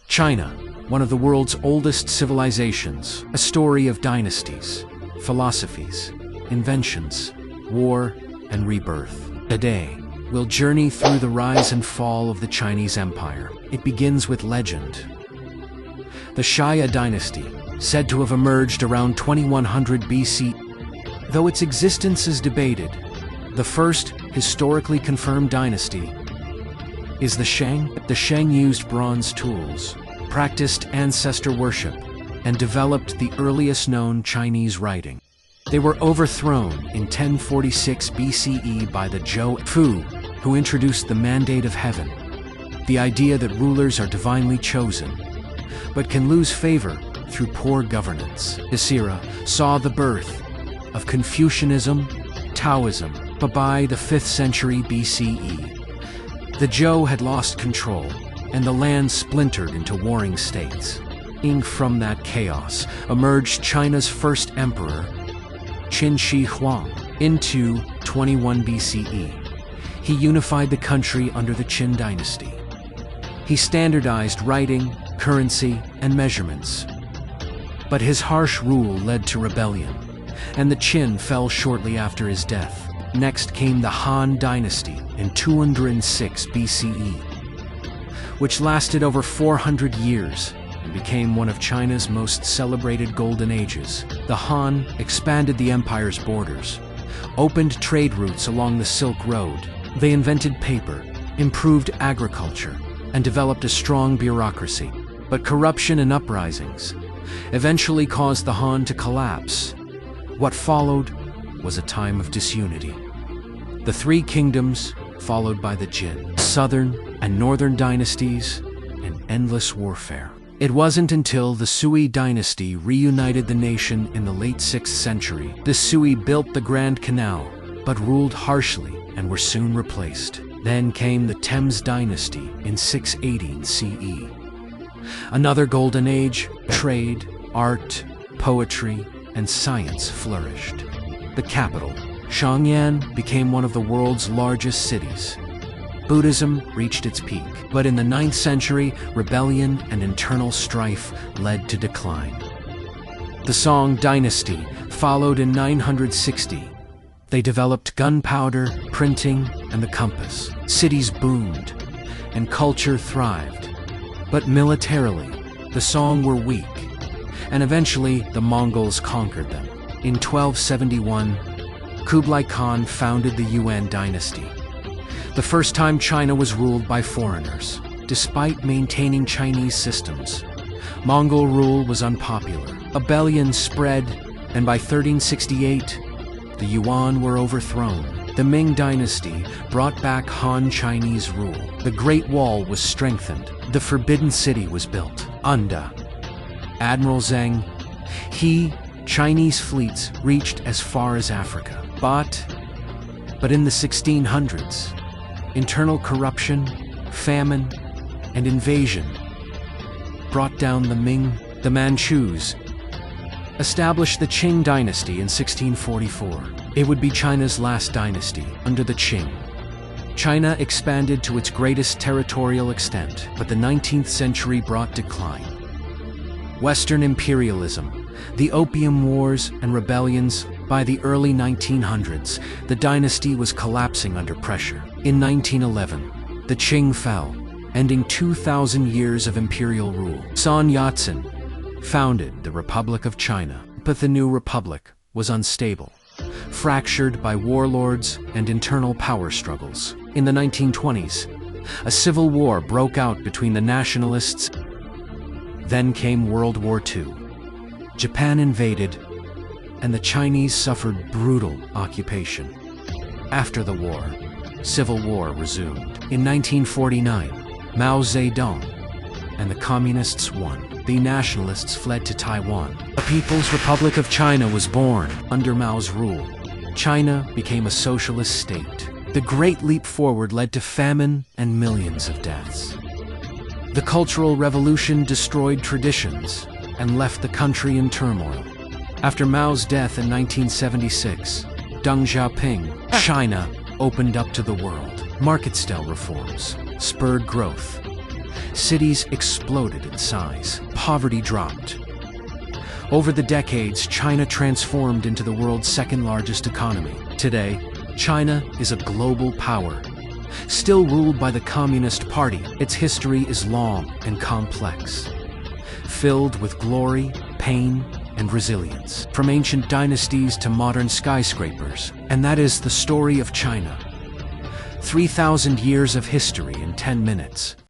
China, one of the world's oldest civilizations, a story of dynasties, philosophies, inventions, war, and rebirth. Today, we'll journey through the rise and fall of the Chinese Empire. It begins with legend. The Xia Dynasty, said to have emerged around 2100 BC. Though its existence is debated, the first historically confirmed dynasty is the Shang. The Shang used bronze tools, practiced ancestor worship, and developed the earliest known Chinese writing. They were overthrown in 1046 BCE by the Zhou, who introduced the mandate of heaven, the idea that rulers are divinely chosen, but can lose favor through poor governance. This era saw the birth of Confucianism, Taoism, but by the 5th century BCE, the Zhou had lost control, and the land splintered into warring states. From that chaos emerged China's first emperor, Qin Shi Huang, in 221 BCE. He unified the country under the Qin Dynasty. He standardized writing, currency, and measurements. But his harsh rule led to rebellion, and the Qin fell shortly after his death. Next came the Han Dynasty in 206 BCE, which lasted over 400 years and became one of China's most celebrated golden ages. The Han expanded the empire's borders, opened trade routes along the Silk Road. They invented paper, improved agriculture, and developed a strong bureaucracy. But corruption and uprisings eventually caused the Han to collapse. What followed was a time of disunity. The Three Kingdoms, followed by the Jin, Southern and Northern dynasties, and endless warfare. It wasn't until the Sui dynasty reunited the nation in the late 6th century. The Sui built the Grand Canal, but ruled harshly and were soon replaced. Then came the Tang dynasty in 618 CE. Another golden age, trade, art, poetry, and science flourished. The capital, Shangyan, became one of the world's largest cities. Buddhism reached its peak, but in the 9th century, rebellion and internal strife led to decline. The Song dynasty followed in 960. They developed gunpowder, printing, and the compass. Cities boomed, and culture thrived. But militarily, the Song were weak, and eventually the Mongols conquered them. In 1271, Kublai Khan founded the Yuan Dynasty, the first time China was ruled by foreigners. Despite maintaining Chinese systems, Mongol rule was unpopular. Rebellion spread, and by 1368, the Yuan were overthrown. The Ming Dynasty brought back Han Chinese rule. The Great Wall was strengthened. The Forbidden City was built. Under Admiral Zhang, Chinese fleets reached as far as Africa. But in the 1600s, internal corruption, famine, and invasion brought down the Ming. The Manchus established the Qing Dynasty in 1644. It would be China's last dynasty under the Qing. China expanded to its greatest territorial extent, but the 19th century brought decline. Western imperialism, the Opium Wars, and rebellions. By the early 1900s, the dynasty was collapsing under pressure. In 1911, the Qing fell, ending 2,000 years of imperial rule. Sun Yat-sen founded the Republic of China, but the new republic was unstable, fractured by warlords and internal power struggles. In the 1920s, a civil war broke out between the nationalists. Then came World War II. Japan invaded, and the Chinese suffered brutal occupation. After the war, civil war resumed. In 1949, Mao Zedong and the communists won. The nationalists fled to Taiwan. The People's Republic of China was born under Mao's rule. China became a socialist state. The Great Leap Forward led to famine and millions of deaths. The Cultural Revolution destroyed traditions and left the country in turmoil. After Mao's death in 1976, Deng Xiaoping, China opened up to the world. Market-style reforms spurred growth, Cities exploded in size. Poverty dropped. Over the decades, China transformed into the world's second-largest economy. Today, China is a global power. Still ruled by the Communist Party, its history is long and complex, filled with glory, pain, and resilience. From ancient dynasties to modern skyscrapers. And that is the story of China. 3,000 years of history in 10 minutes.